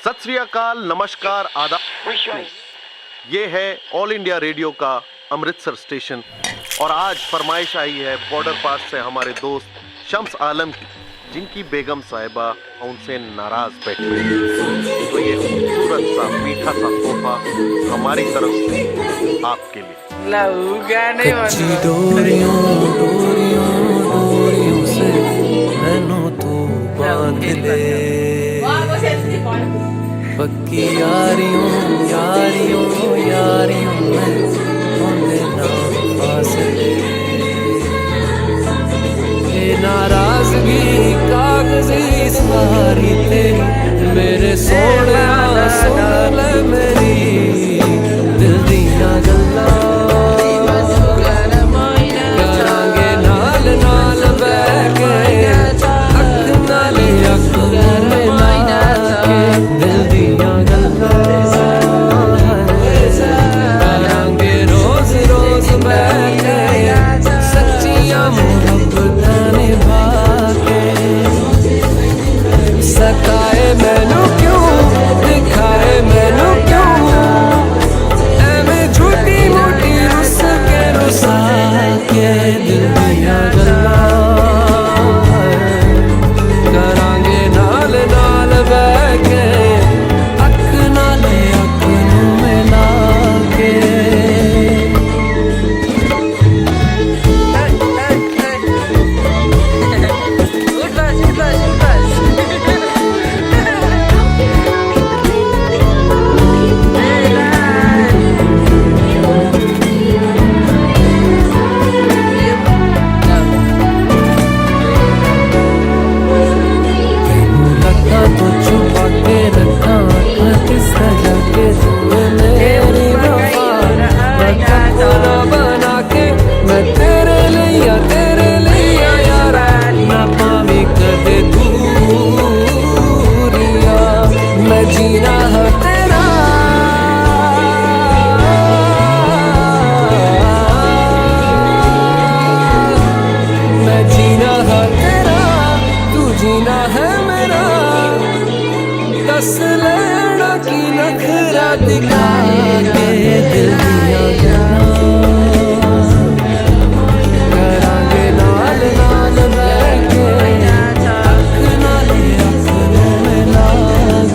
सत श्री अकाल, नमस्कार, आदाब। ये है ऑल इंडिया रेडियो का अमृतसर स्टेशन और आज फरमाइश आई है बॉर्डर पास से हमारे दोस्त शम्स आलम की, जिनकी बेगम साहिबा उनसे नाराज बैठी है। तो ये खूबसूरत सा मीठा सा तोहफा हमारी तरफ से आपके लिए। कच्ची डोरियों डोरियों डोरियों से मैनू तू बांध ले, पक्की यारियों यारियों यारियों में होंदे ना फासले। ये नाराजगी कागज़ी सारी तेरी, मेरे सोहणिया सुन ले मेरी दिल दियां गल्लां। करांगे नाल नाल बैठ के अख नाल अख मिला के दिल दियां गल्लां। करांगे रोज रोज बैठ के सच्चियां मुहब्बतां निभा के। सताए मैनू क्यों, दिखाए मैनू क्यों, एवें झूठी मोटी रुस के रुसा के दिल दियां गल्लां। करांगे नाल नाल बैठ के अख नाल अख नूं मिला के। तो छुपा के रखा सजा के मेरी वफा खाना बना के मैं तेरे लिया यारा ना पावी कदे दूरिया। मैं जीना है तेरा, मैं जीना है तेरा, तू जीना है मेरा। दस लेना की नखरा दिखा के दिल दिया गल्लां। करांगे नाल नाल बैठ के अख नाल अख नूं मिला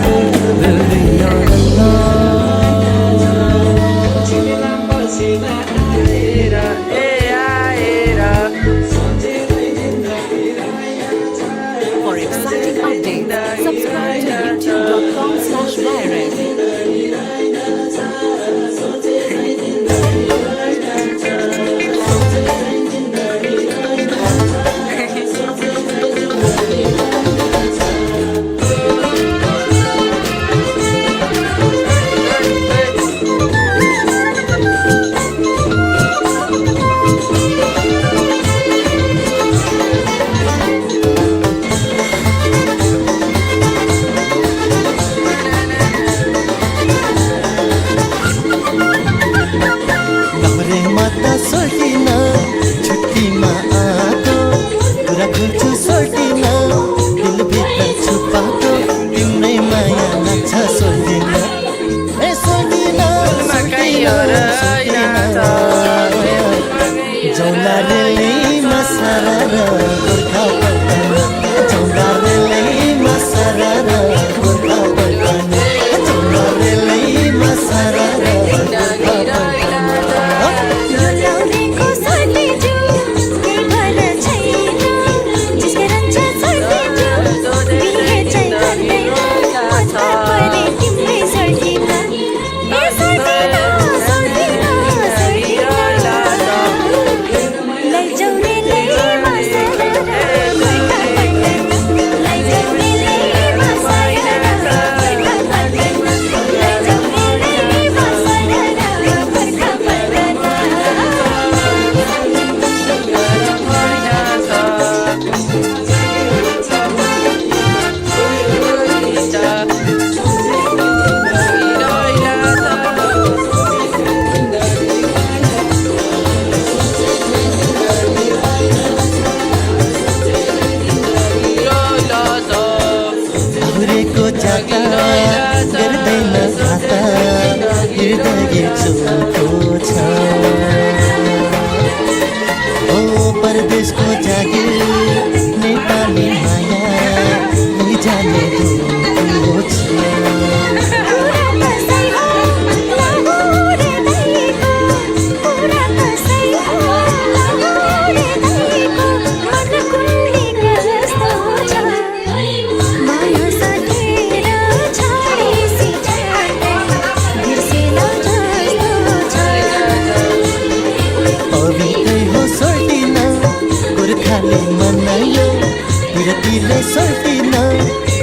के दिल दिया गल्लां। For exciting updates, subscribe to youtube.com/virus. घाटा गर्दैन घाटा हृदय चोखो छ ओ परदेशको जागिर नेपाली माया लैजाने दुःखो छ तिमीले सोल्टिन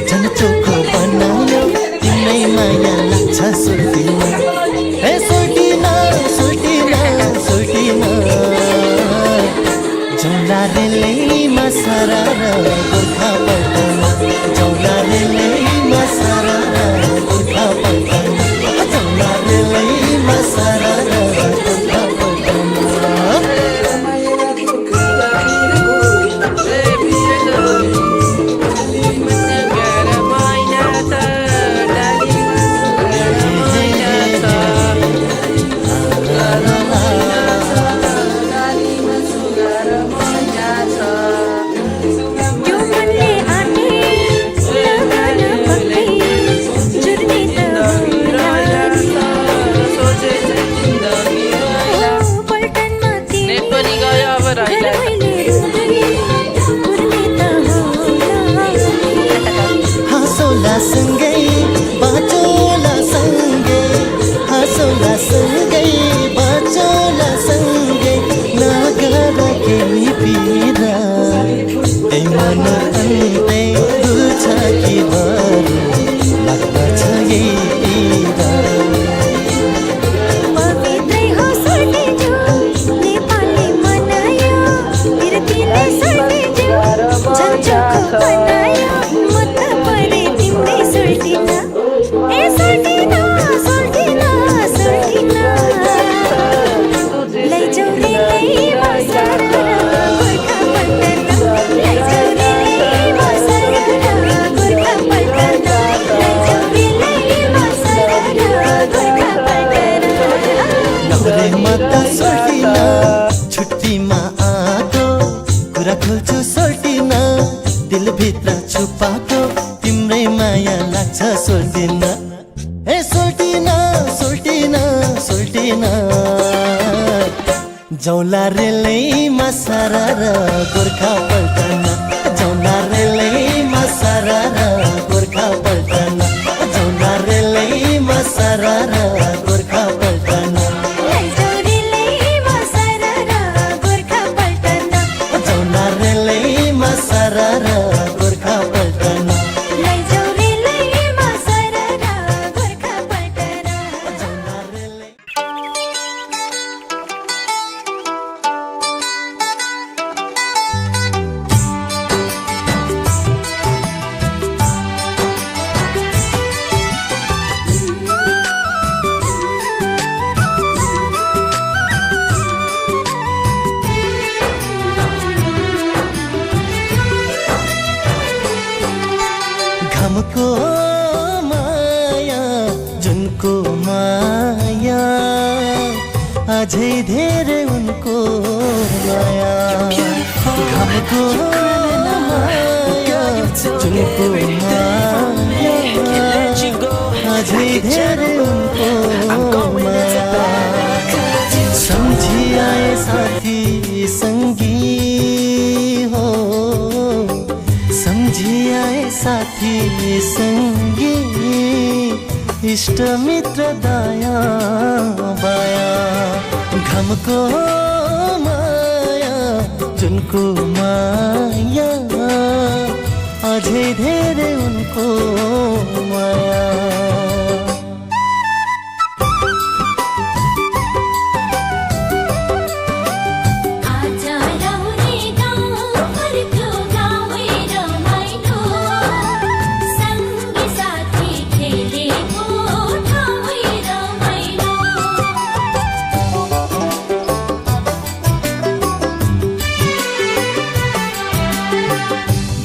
झन् चोखो बनायो तिम्रै माया लाग्छ सोल्टिन ए सोल्टिन सोल्टिन सोल्टिन जौला रेलैमा सरर गोर्खा पल्टन जौला रेलैमा सरर गोर्खा पल्टन जौला रेलैमा सरर गोर्खा पल्टन छुट्टीमा आएको कुरा खोल्छु सोल्टिन दिलभित्र छुपाएको तिम्रै माया लाग्छ सोल्टिन ए सोल्टिन सोल्टिन सोल्टिन जौला रेलैमा सरर गोर्खा पल्टन जौला रेलैमा सरर गोर्खा पल्टन जौला रेलैमा सरर गोर्खा पल्टन सरर गोर्खा पल्टन घमको माया जुनको माया अझै धेरै उनको माया घमको माया जुनको माया अझै धेरै उनको माया सम्झी आए साथी संगी हो सम्झी आए साथी संगी इष्ट मित्र दाया बाया घमको माया जुनको माया अझै धेरै उनको माया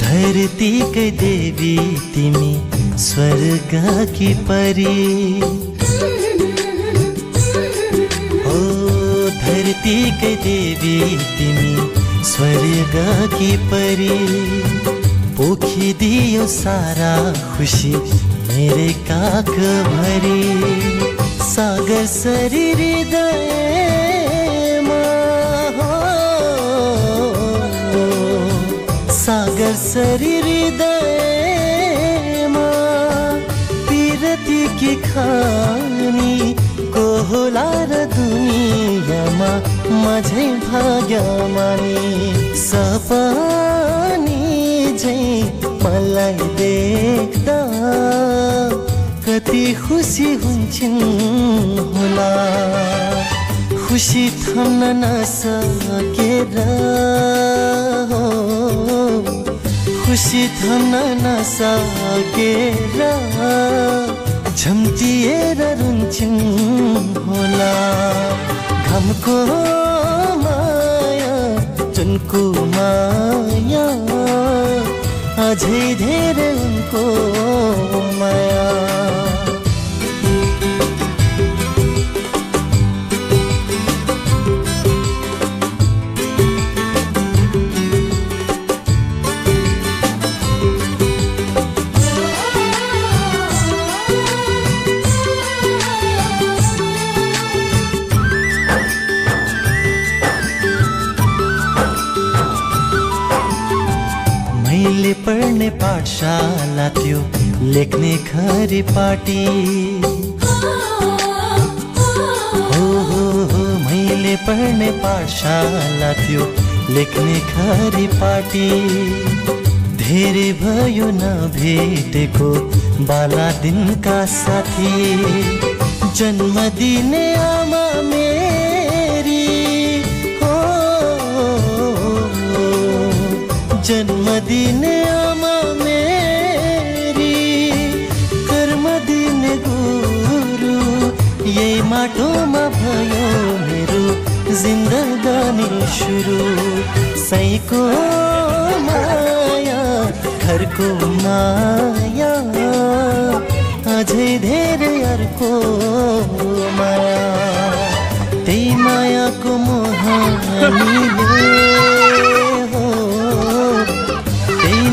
धरतीकै देवी तिमी स्वर्ग की परी ओ धरती के देवी तिमी स्वर्ग की परी पोखिदियो सारा खुशी मेरे काख भरी सागर सरी हृदयमा सागर सरी हृदयमा पिरती की खानी को होला र दुनियाँमा माझै भाग्य मानी सपनी झै मलाई देख्दा कति खुसी हुन्छन् होला खुसी थाम्न नसकेर खुसी थाम्न नसकेर झम्टिएर रुन्छन् होला घामको माया जुनको माया अझै धेरै उनको माया मैले पढ्ने पाठशाला त्यो लेख्ने खरी पाटी हो मैले पढ्ने पाठशाला त्यो लेख्ने खरी पाटी धेरै भयो नभेटेको बाला दिनका साथी जन्म दिने आमा मेरी हो जन्म दिने आमा मेरी कर्म दिने गुरु यही माटोमा भयो मेरो जिन्दगानी सुरु सैको माया घरको माया अझै धेरै अर्को माया त्यही मायाको मोहनीले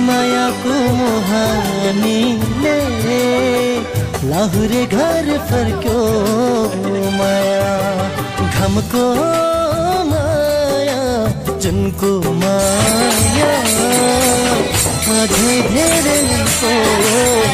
मायाको मोहनीले लाहुरे घर फर्क्यो माया घामको माया जुनको माया अझै धेरै माया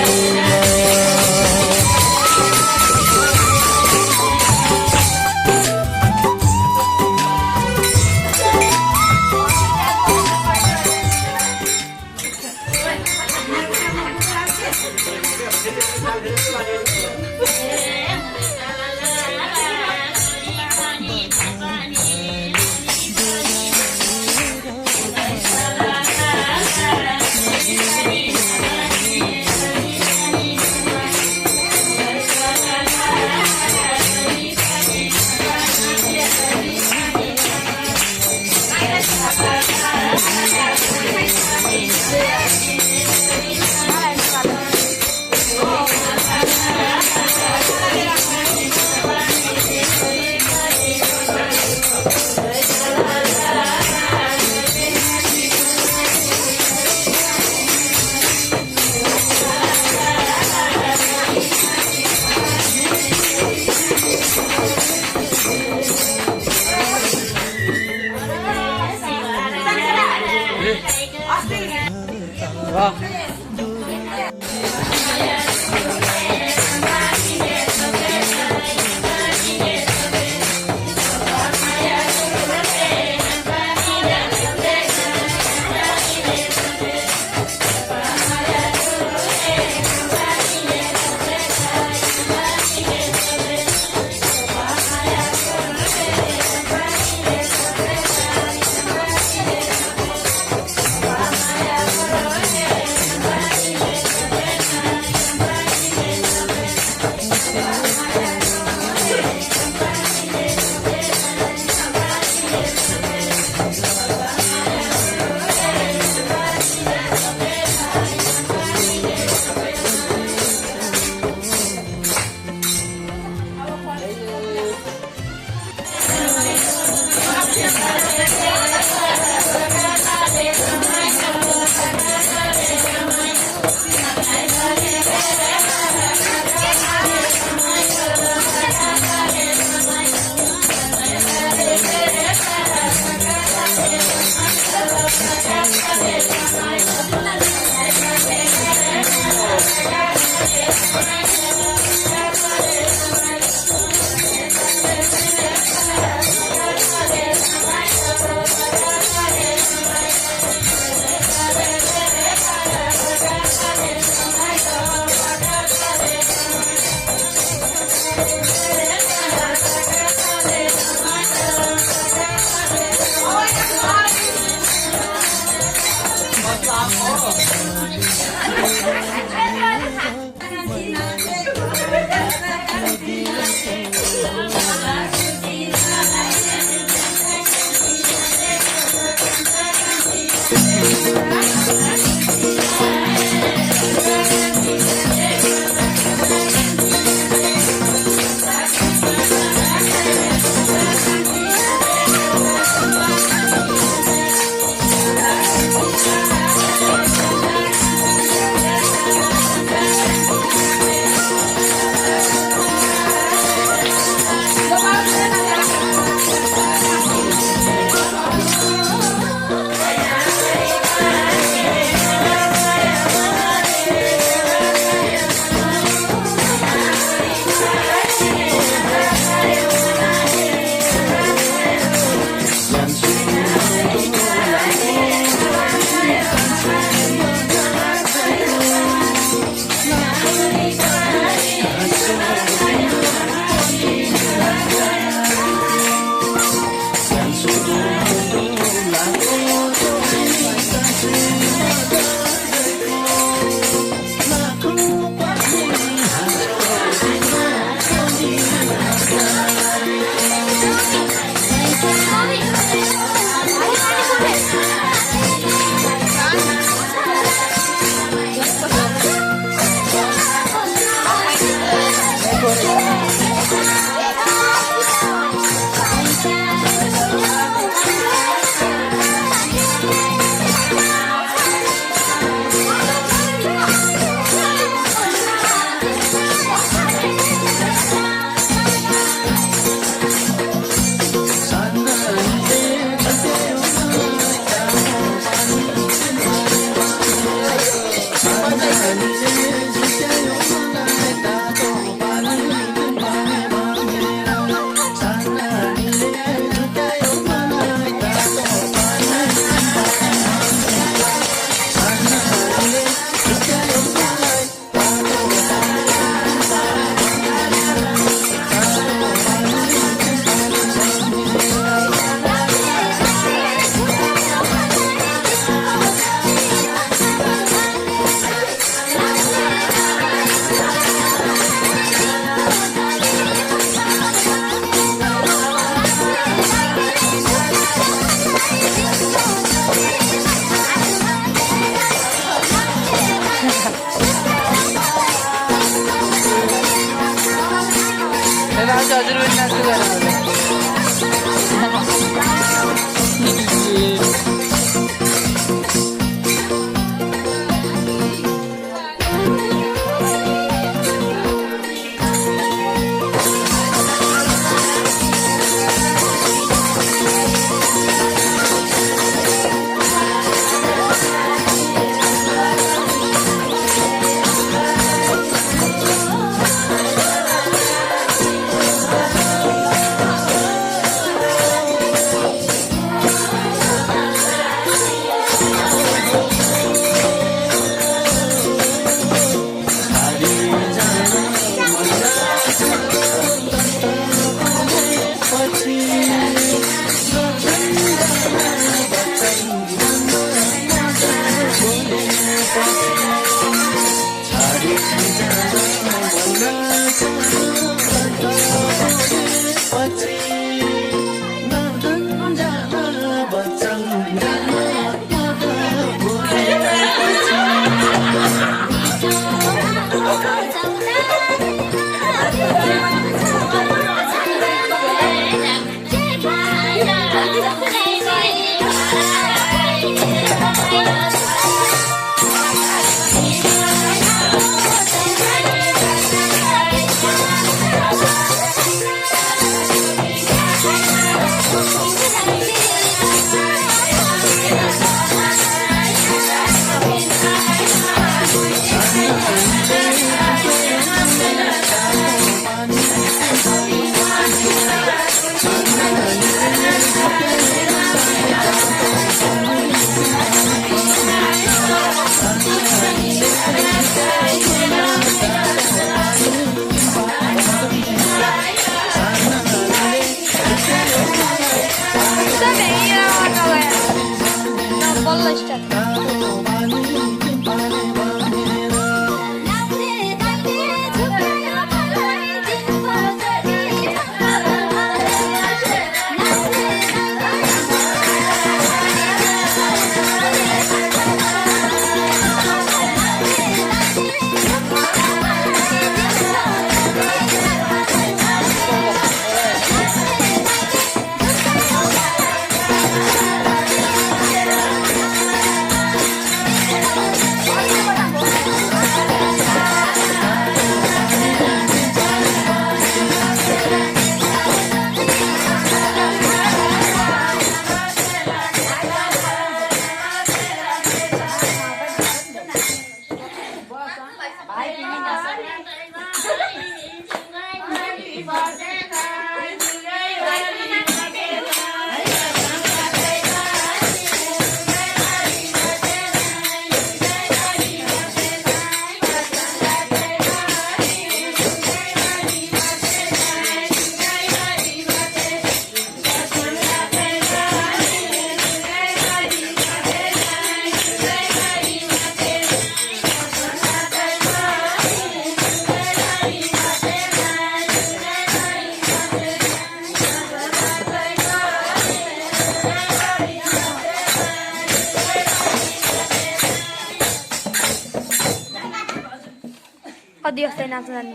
नदी जस्तै नाच्न जाने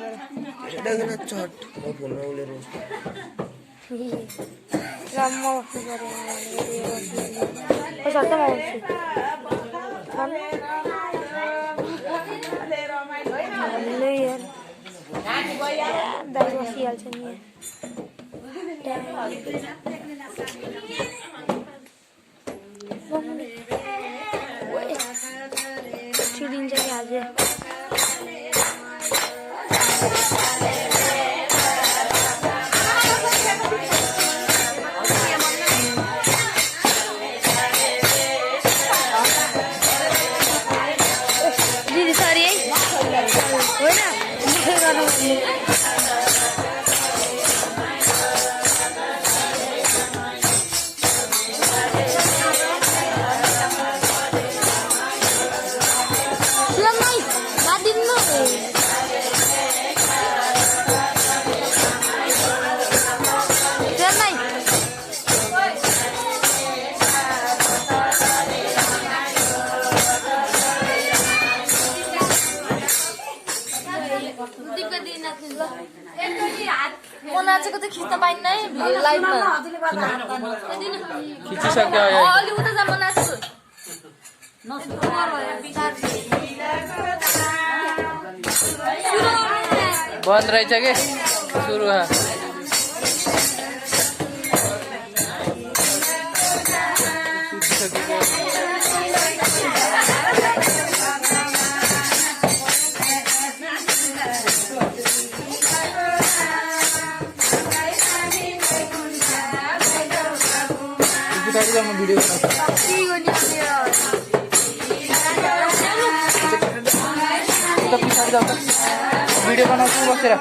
र म बस्नु पऱ्यो त म दाइ बसिहाल्छ नि छिरिन्छ कि आज दिदी सरी है होइन म नाचेको चाहिँ खिच्न पाइन्न है लाइभमा खिचिसक्यो अलि उता जा म नाच्छु बन्द रहेछ कि सुरु भिडियो भिडियो बनाउँछु बसेर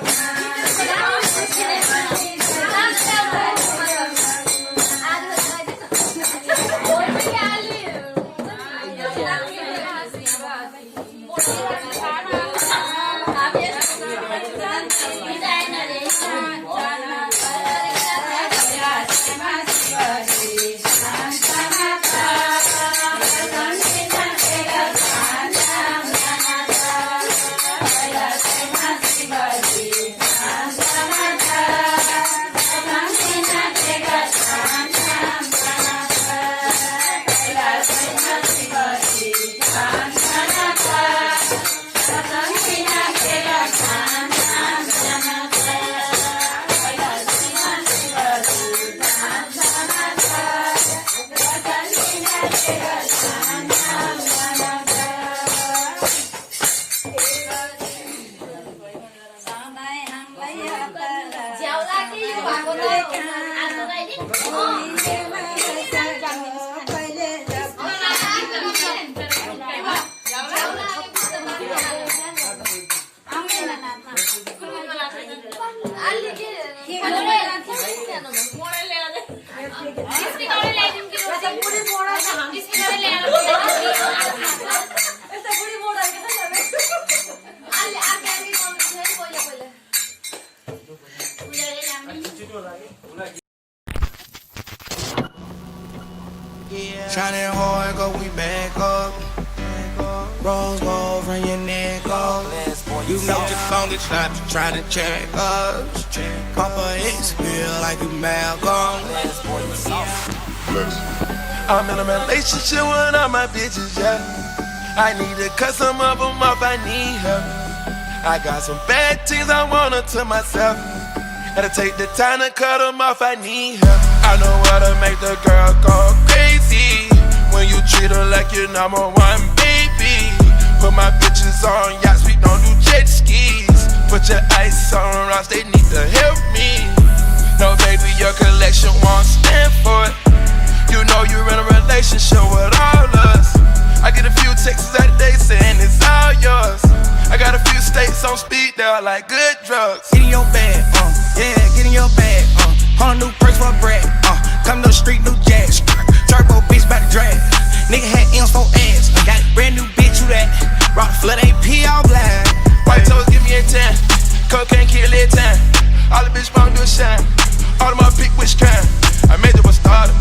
Shining hard, go we back up. Rose gold from your neck up. You know the longest shot to try to check us. Papa X feel like you Malcolm. I'm in a relationship with all my bitches, yeah. I need to cut some of them off, I need her. I got some bad things I want her to myself. Gotta take the time to cut them off, I need her. I know how to make the girl go crazy. When you treat her like your number one baby. Put my bitches on yachts, we don't do jet skis. Put your ice on rocks, they need to help me. No baby, your collection won't stand for it. You know you're in a relationship with all us. I get a few texts out of day saying it's all yours. I got a few states on speed, they're like good drugs. Get in your bag, yeah, get in your bag, Whole new perks for bread, come to the street, new jazz. Turbo bitch bout to drag. Nigga had M's for ass. Got a brand new bitch, who that? Rock flood AP all black. White toes give me a 10. Cocaine kill it 10. All the bitch wanna do is shine. All of my pick which kind. I made them a starter.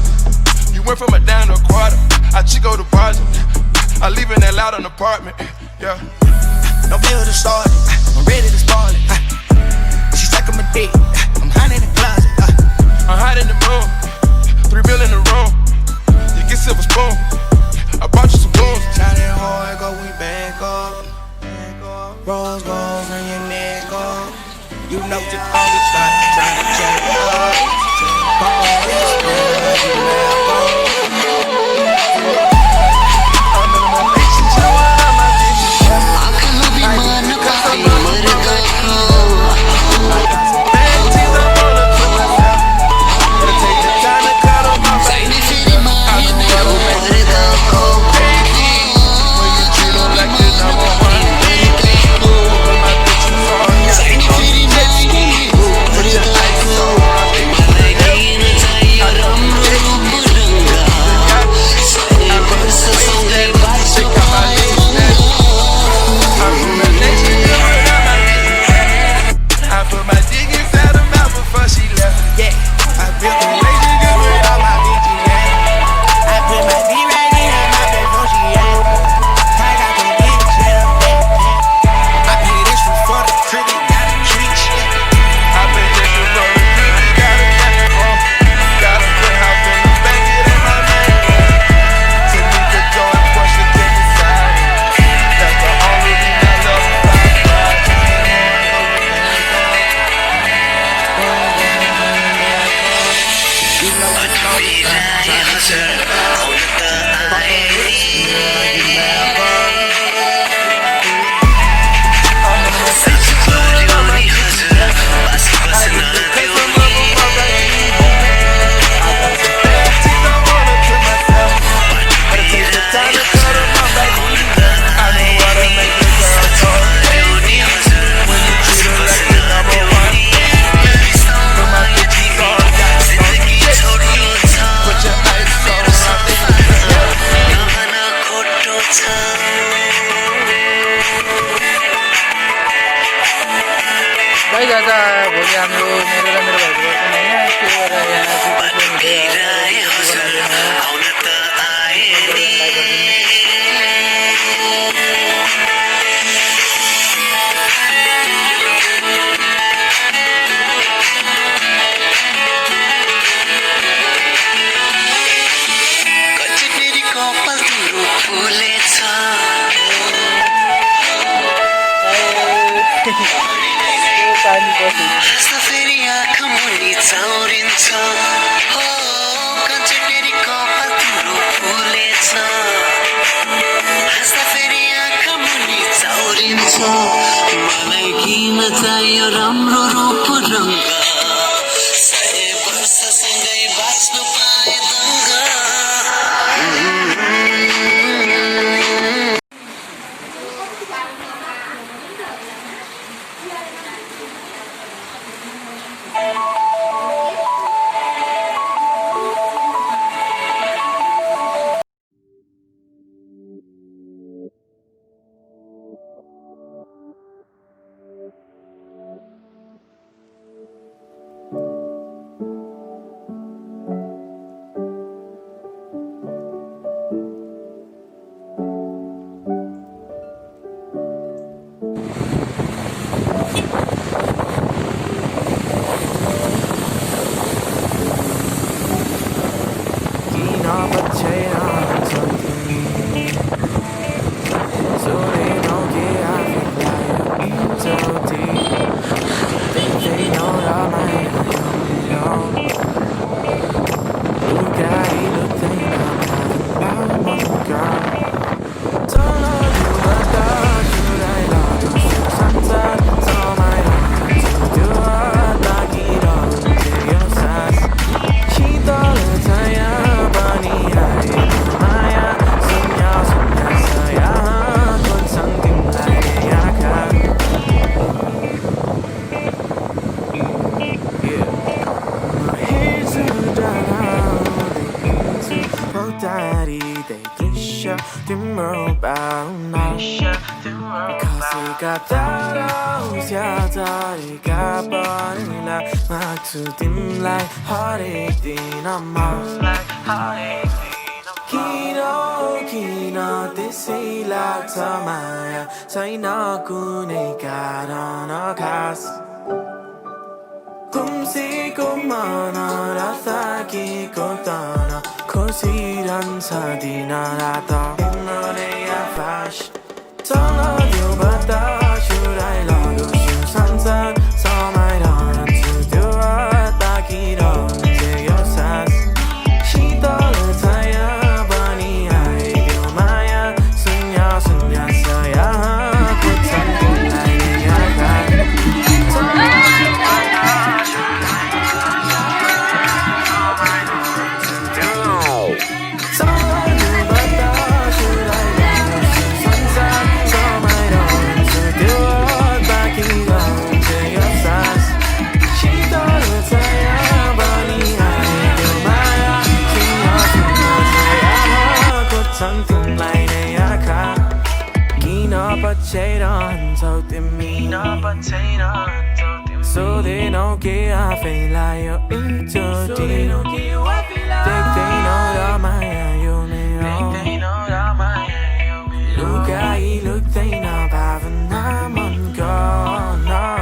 You went from a down to a quarter. I Chico the project. I leave in that loud on apartment. Yeah. No bill to start it. I'm ready to You know you only start trying to check up. I'm in a relationship with all my bitches. I got some bad things I wanna put myself. Gotta take the time to cut off my face. I do what will make the girl go crazy. When you treat her like the number one baby. Put my bitches on ya. On the jet ski. Put your ice on my baby. I know you get I put my dick inside her mouth before she left. Yeah, I built a relationship with all my bitches. Yeah, I put my dick right in her mouth before she left. I got the bitch, yeah. I paid extra for the crib, got a treat. I paid extra for the crib, got a back. Got a penthouse in the back, it ain't my name. Tanika Joe and Porsche to the side. That's the only thing I love about God. You know it's only trying to check भाई दादा भोलि हाम्रो मेरो र मेरो भाइको birthday नयाँ के गरेर यहाँ पानी पर्छ फेरि आँखा मुनि चाउरिन्छ हो कचटेरी कपाल तिम्रो फुलेछ हाँस्दा फेरि आँखा मुनि चाउरिन्छ मलाई किन चाहियो राम्रो रूप रङ्ग 100 वर्षसँगै बाँच्नु पाए दङ्ग कसैका तारा झरेका परिला माग्छु तिमीलाई हरेक दिनमा किन किन त्यसै लाग्छ माया छैन कुनै कारण खास खुम्सेको मन र थाकेको तन खोसिरहन्छ दिन रात तिम्रै आभास चल त्यो बतास उडाइ लगोस् यो संसार potatoes out to me. So they don't care I feel like you're in too deep. They know that my you me look at you, look they know having I'm on gone now.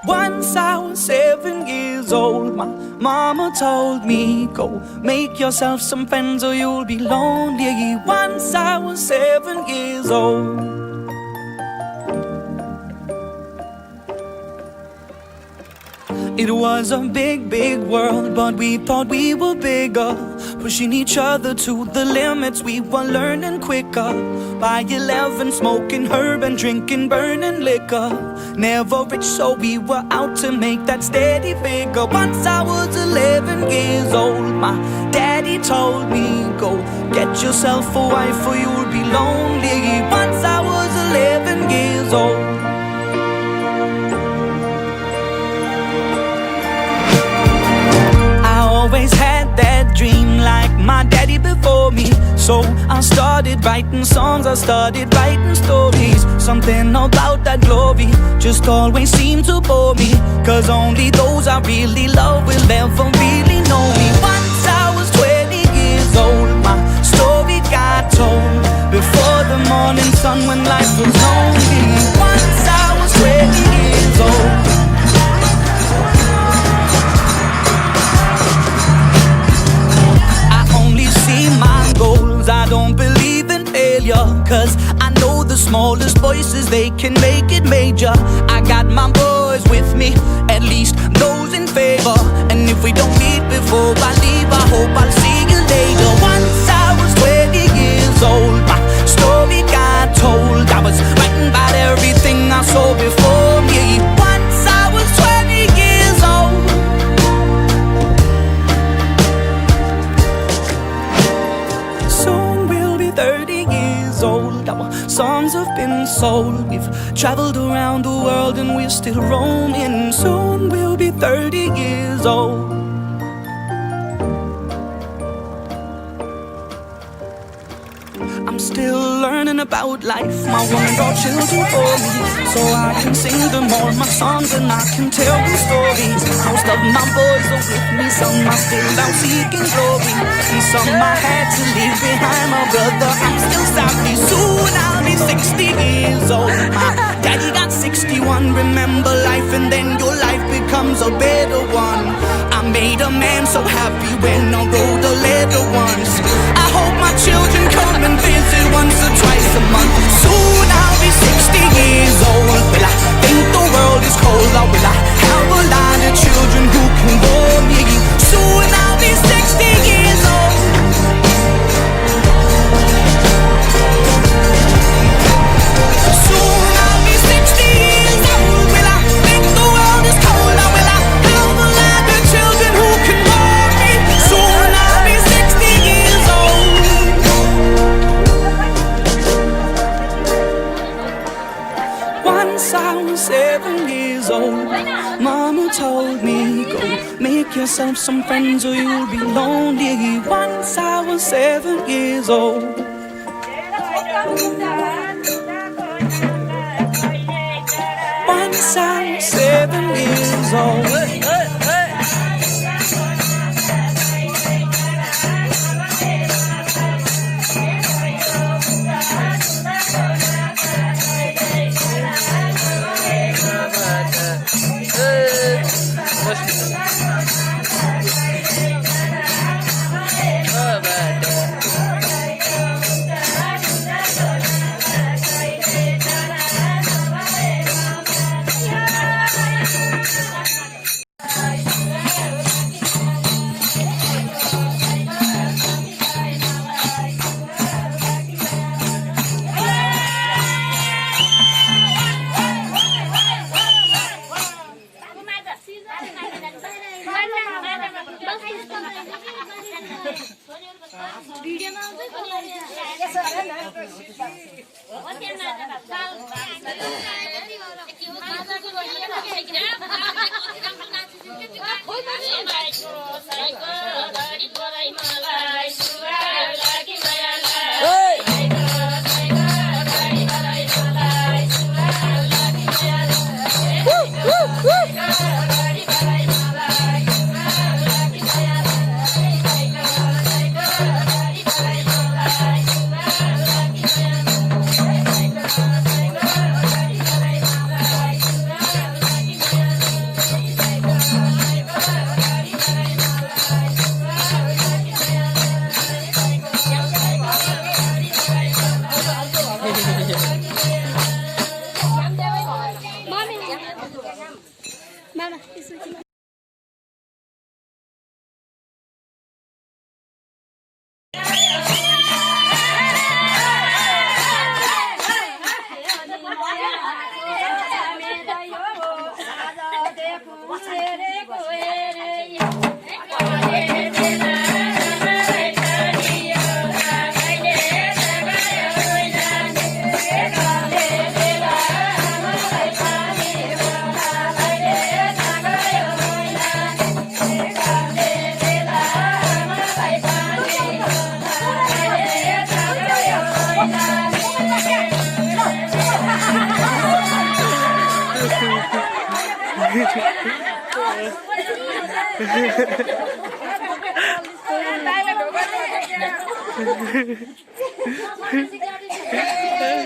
Once I was 7 years old, my mama told me, go make yourself some friends or you'll be lonely. Once I was 7 years old. It was a big, big world, but we thought we were bigger, pushing each other to the limits. We were learning quicker. By 11, smoking herb and drinking burning liquor. Never rich, so we were out to make that steady figure. Once I was 11 years old, my daddy told me, go get yourself a wife or you'll be lonely. Once I was 11 years old. Always had that dream like my daddy before me. So I started writing songs, I started writing stories. Something about that glory just always seemed to bore me, cause only those I really love will ever really know me. Once I was 20 years old, my story got told before the morning sun when life was lonely. Once I was 20 years old. My goals, I don't believe in failure, cause I know the smallest voices, they can make it major. I got my boys with me, at least those in favor. And if we don't meet before I leave, I hope I'll see you later. Once I was 20 years old, my story got told. I was writing about everything I saw before me. Once I was 20 years old. Soon we'll be 30 years old. Our songs have been sold. We've traveled around the world and we're still roaming. Soon we'll be 30 years old. I'm still learning about life. My woman brought children for me, so I can sing them all my songs and I can tell them stories. Most of my boys are with me, some are still out seeking glory, and some I had to leave behind. My brother, I'm still sadly. Soon I'll be 60 years old. My daddy got 61. Remember life and then your life becomes a better one. I made a man so happy when I wrote a letter once. I hope my children come and visit once or twice a month. Soon I'll be 60 years old. Will I think the world is cold, or will I have a lot of children who can bore me? Soon I'll be 60 years old. Soon I'll be 60 years old. Will I think the world is cold, or will I have a lot of children who can bore me? Soon I'll be 60 years old. Once I was 7 years old, Mama told me, go make yourself some friends or you'll be lonely. Once I was 7 years old. Once I was 7 years old.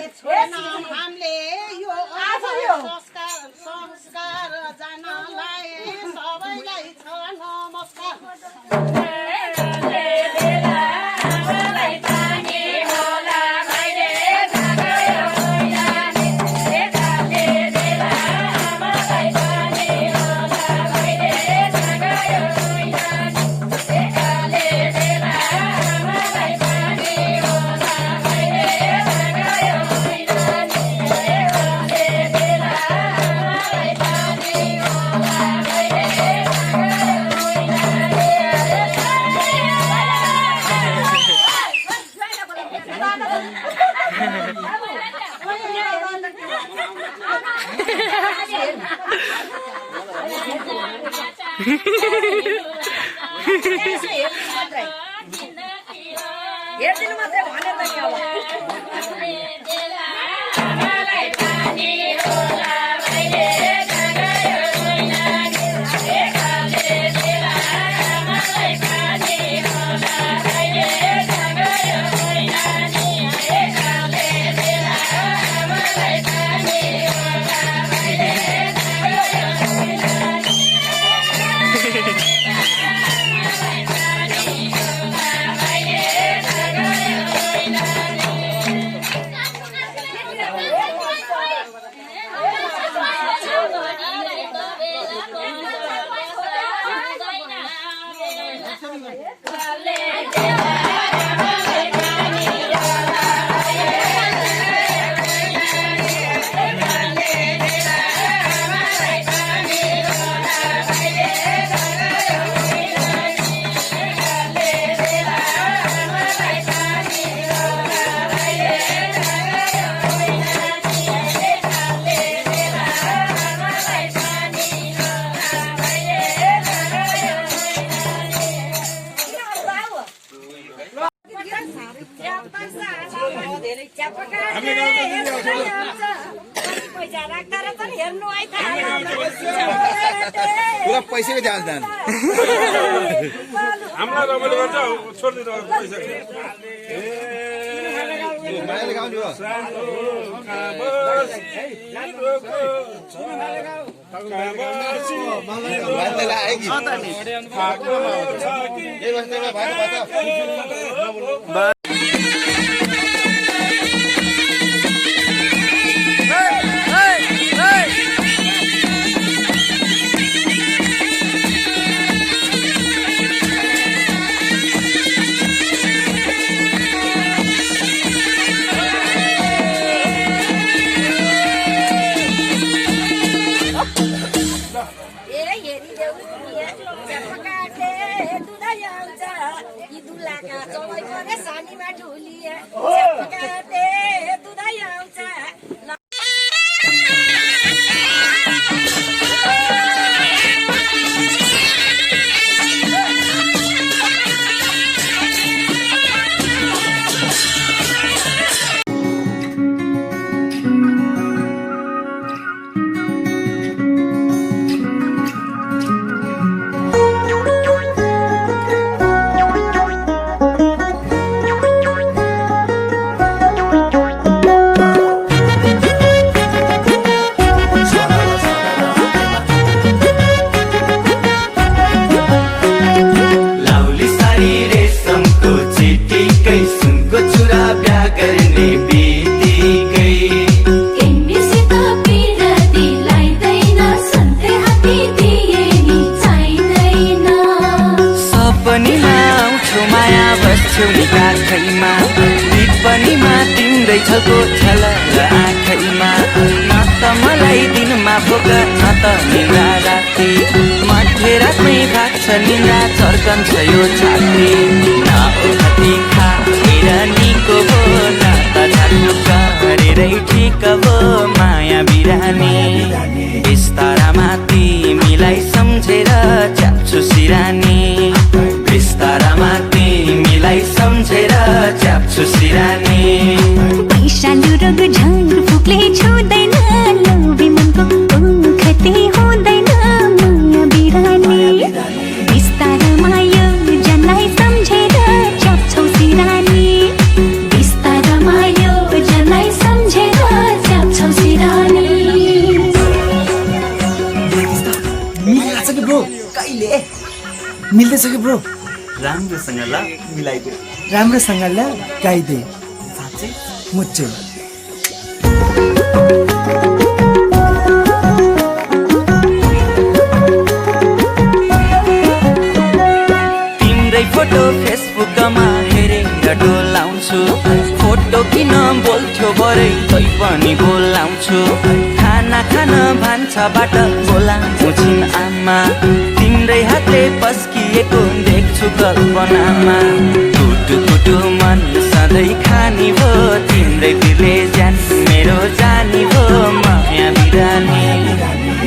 हामीले यो संस्कार जानलाई सबैलाई छ नमस्कार। हेर्दिनु मात्रै भने त के होला। पूरा पैसे में जान जान हमला रमाइलो गर्छ छोड्दिनु पैसा मैं लगाऊं जो आएगी ये बस्ते में भाई बता काटे दुधै आउँछ यी दुलाका चौबै परे सानीमा ढुलिए काटे दुधै आउँछ छलको छलल आँखैमा न त मलाई दिनमा भोक न त निन्द्रा राति मध्य रातमै भाग्छ निन्द्रा चर्कन्छ यो छाती न ओखती खाएर निको भो न त झाटुक गरेरै ठिक भो माया बिरानी बिस्तारामा तिमीलाई सम्झेर च्याप्छु सिरानी बिस्तारामा तिमीलाई सम्झेर च्याप्छु सिरानी पैसालु रग झन् फुक्ले छुँदैन लोभी मनको ओखते हुँदैन माया बिरानी बिस्तारामा यो जनलाई सम्झेर च्याप्छौ सिरानी बिस्तारामा यो जनलाई सम्झेर च्याप्छौ सिरानी मिल्छ कि ब्रो कहिले मिल्दैछ कि ब्रो राम्रोसँग ल मिलाइदे राम्रोसँग ल गाइदे साँच्चै मुच्चे तिम्रै फोटो फेसबुकमा हेरेर डोलाउँछु फोटो किन बोल्थ्यो भरे तै पनि बोलाउँछु खाना खान भान्साबाट बोलाउँछु छिन् आमा तिम्रै हातले पस्किएको देख्छु कल्पनामा कुटु कुटु मन सधैँ खानी भो तिम्रै दिलले जान मेरो जानी भो माया बिरानी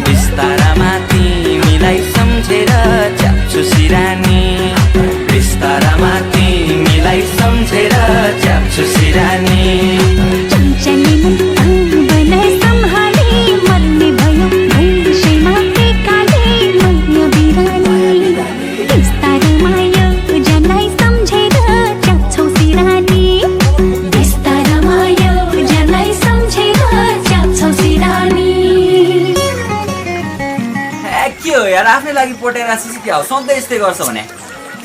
बिस्तारामा तिमीलाई सम्झेर च्याप्छु सिरानी बिस्तारामा तिमीलाई सम्झेर च्याप्छु सिरानी चञ्चली मन बनाई सम्हाले मर्ने भयो भैँसैमा एकाले माया बिरानी बिस्तारामा यो जनलाई सम्झेर च्याप्छौ सिरानी बिस्तारामा यो जनलाई सम्झेर च्याप्छौ सिरानी के हो यार आफ्नै लागि पटेर आछिस के हो सधैँ यस्तै गर्छ भने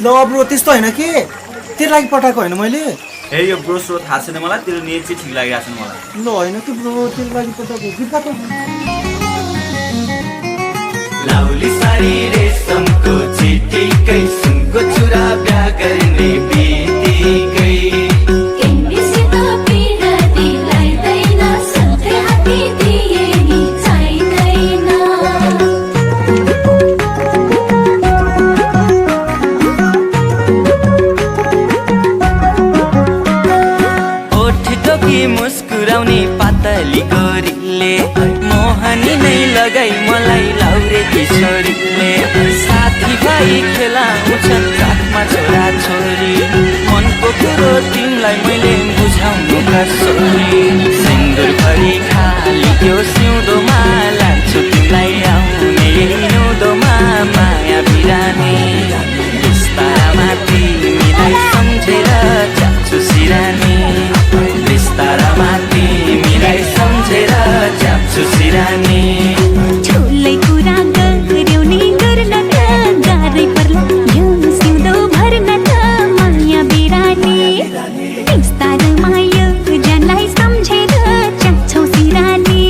ल ब्रो त्यस्तो होइन के तेरो लागि पठाएको होइन मैले हे यो ब्रो स्रो थाहा छैन मलाई तेरो नेट चाहिँ ठिक लागिरहेको छ मलाई ल होइन कि ब्रो तेरो लागि पठाएको गीत गाएको लाउली सारी रेशमको चिटिकै सुनको चुरा बिहा गर्ने बितिकै तिमीसित पिरती लाग्दैन सधैँ हाती दिए नि चाहिँदैन मुस्कुराउने पातली गोरीले मोहनी नै लगाई मलाई लाउरे किशोरीले साथीभाइ खेलाउँछन् रातमा छोरा छोरी मनको कुरो तिमीलाई मैले बुझाउनु कसरी सिन्दुरभरि खाली त्यो सिउँदोमा लान्छु तिमीलाई आउने हिउँदोमा माया बिरानी बिस्तारामा तिमीलाई सम्झेर च्याप्छु सिरानी बिस्तारामा तिमीलाई सम्झेर च्याप्छु सिरानी ठुलै कुरा गर्यौ नि गर्न त गाह्रै पर्ला यो सिउँदो भर्न त माया बिरानी बिस्तारामा यो जनलाई सम्झेर च्याप्छौ सिरानी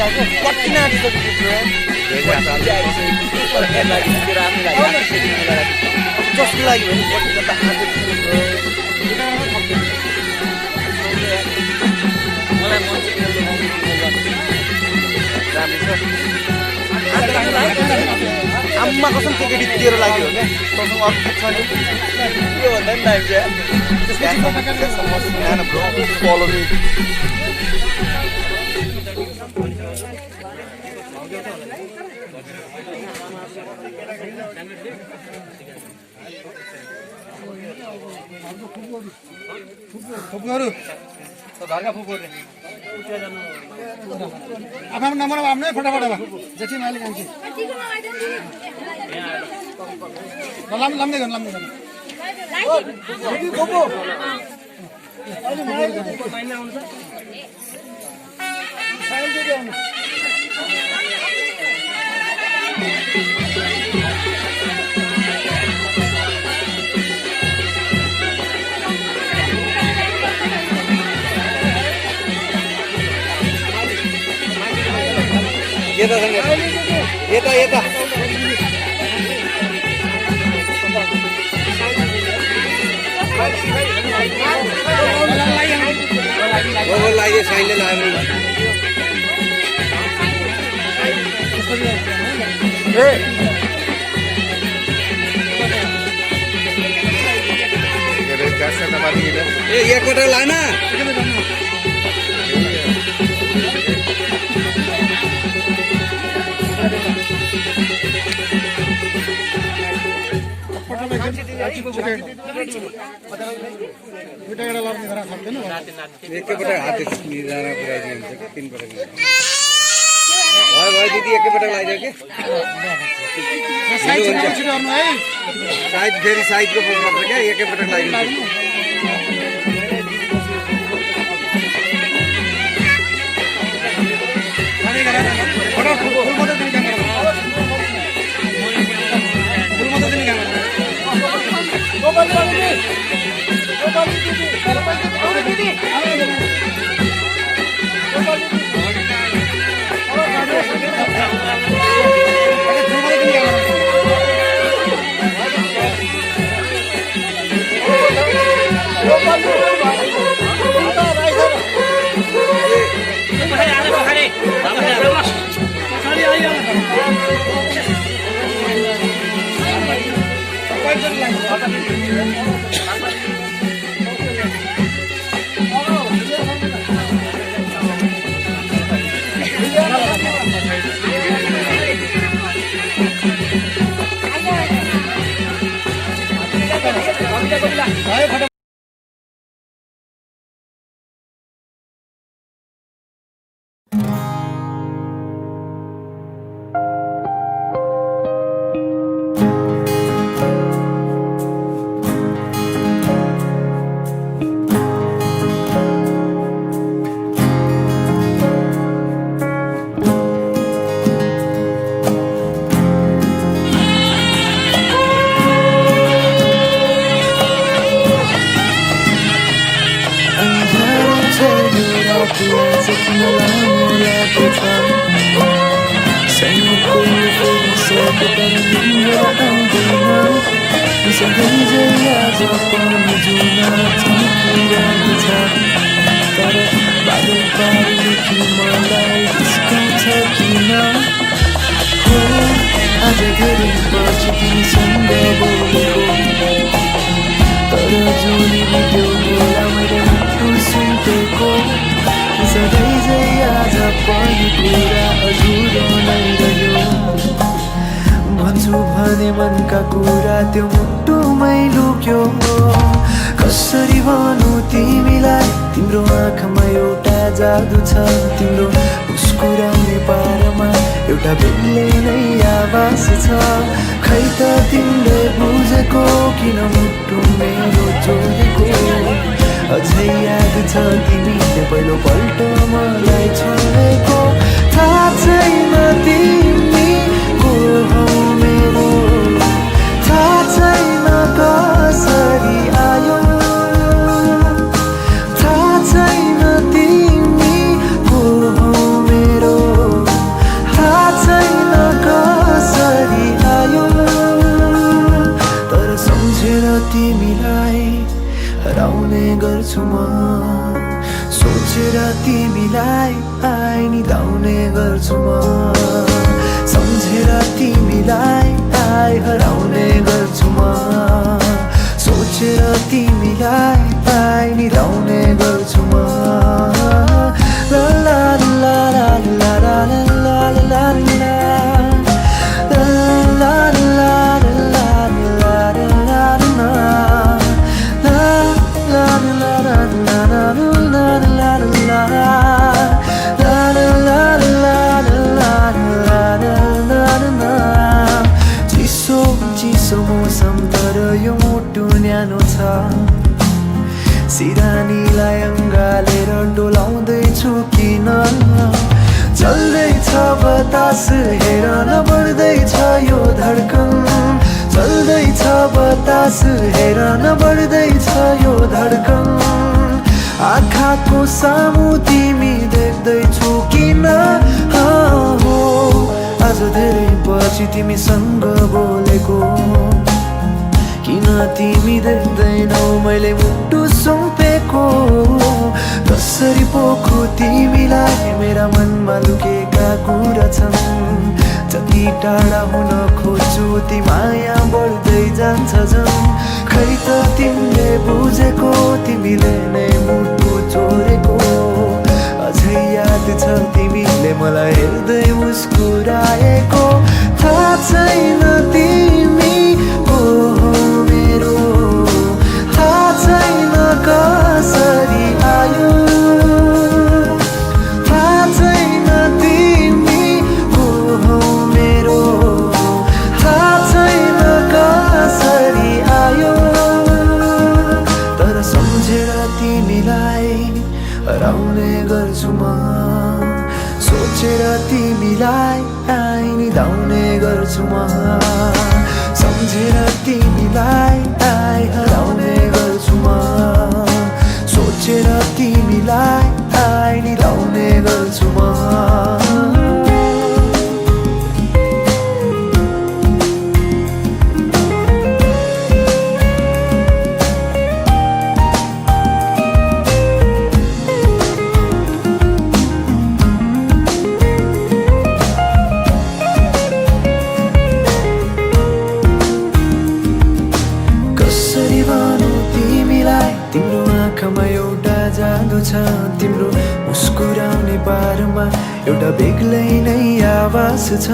आएको कति नाटिसकेको ब्रो जसको लागि भने कति त मलाई मन आम्मा कसम त्यो केटी तेरो लाग्यो हो क्या तँसँग अर्को छ नि के भन्दा नि दाइज ब्रो फलो मी फुपूहरू घरका फुपूहरू आफ्नो नम्बर आफ्नै फटाफट अब जेठी माइले कान्छी लाम्दै गर्नु यता यता लाग्यो साइनले लाग्यो एकपल्ट लान एकैपटक हात मिलाएर पुऱ्याइदिनु हुन्छ कि तिनपटक भयो भयो दिदी एकैपटक लगाइदियो कि साइज फेरि साइजको पर्छ क्या एकैपटक लगाइदिनु भन्छु भने मनका कुरा त्यो मुटुमै लुक्यो कसरी भनौँ तिमीलाई तिम्रो आँखामा एउटा जादु छ तिम्रो मुस्कुराउने पारमा एउटा बेग्लै नै आवाज छ खै त तिमीले बुझेको किन मुटु मेरो जोडेको अझै याद छ तिमीले पहिलोपल्ट मलाई छोडेको थाहा छैन तिमी को हौ मेरो थाहा छैन कसरी आयो थाहा छैन तिमी को हौ मेरो गर्छु म सोचेर तिमीलाई आइ निधाउने गर्छु म सम्झेर तिमीलाई आइ हराउने गर्छु म सोचेर तिमीलाई आइ निधाउने गर्छु म ला ला ला ला ला ला ला ला ला मौसम तर यो मुटु न्यानो छ सिरानीलाई अङ्गालेर डोलाउँदैछु किन चल्दैछ बतास हेर न बढ्दैछ यो धड्कन चल्दैछ बतास हेर न बढ्दैछ यो धड्कन आँखाको सामु तिमी देख्दैछु किन हो आज धेरै पछि तिमीसँग बोलेको किन तिमी देख्दैनौ मैले मुटु सुम्पेको कसरी पोखो तिमीलाई मेरा मनमा लुकेका कुरा छन् जति टाढा हुन खोज्छु ती माया बढ्दै जान्छ झन् खै त तिमीले बुझेको तिमीले नै मुटु चोरेको अझै याद छ तिमीले मलाई हेर्दै मुस्कुराएको थाहा छैन तिमी को हो मेरो थाहा छैन कसरी आयो थाहा छैन तिमी को हो मेरो थाहा छैन कसरी आयो तर सम्झेर तिमीलाई हराउने गर्छु म सोचेर तिमीलाई आइ निधाउने गर्छु म सम्झेर तिमीलाई आइ हराउने गर्छु म सोचेर तिमीलाई आइ निधाउने गर्छु म तिम्रो आँखामा एउटा जादु छ तिम्रो मुस्कुराउने पारमा एउटा बेग्लै नै आवाज छ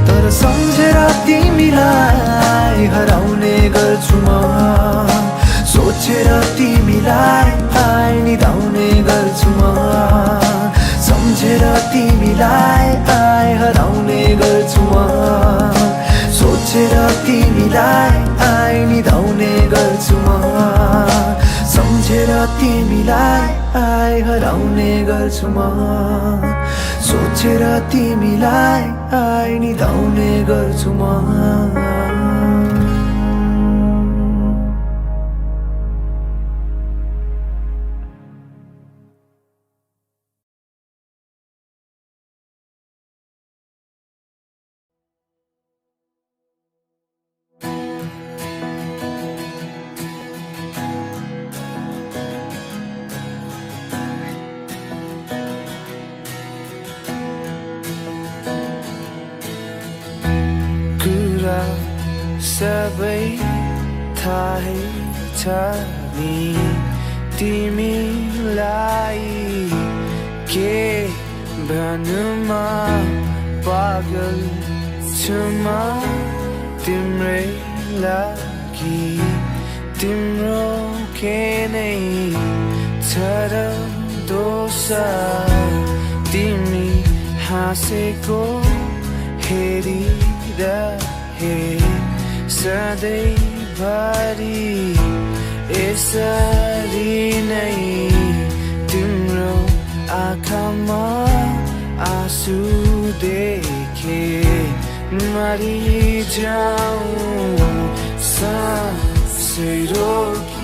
तर सम्झेर तिमीलाई हराउने गर्छु म सोचेर तिमीलाई आइ निधाउने गर्छु म सम्झेर तिमीलाई आइ हराउने गर्छु म सोचेर तिमीलाई आइ निधाउने गर्छु म सम्झेर तिमीलाई आइ हराउने गर्छु म सोचेर तिमीलाई आइ निधाउने गर्छु म सबै थाहै छ नि तिमीलाई के भन्नुमा पागल छु म तिम्रै लागि तिम्रो के नै छ र दोष तिमी हाँसेको हेरिरहे सधैँभरि यसरी नै तिम्रो आँखामा आँसु देखे मरिजाऊँ सासै रोकी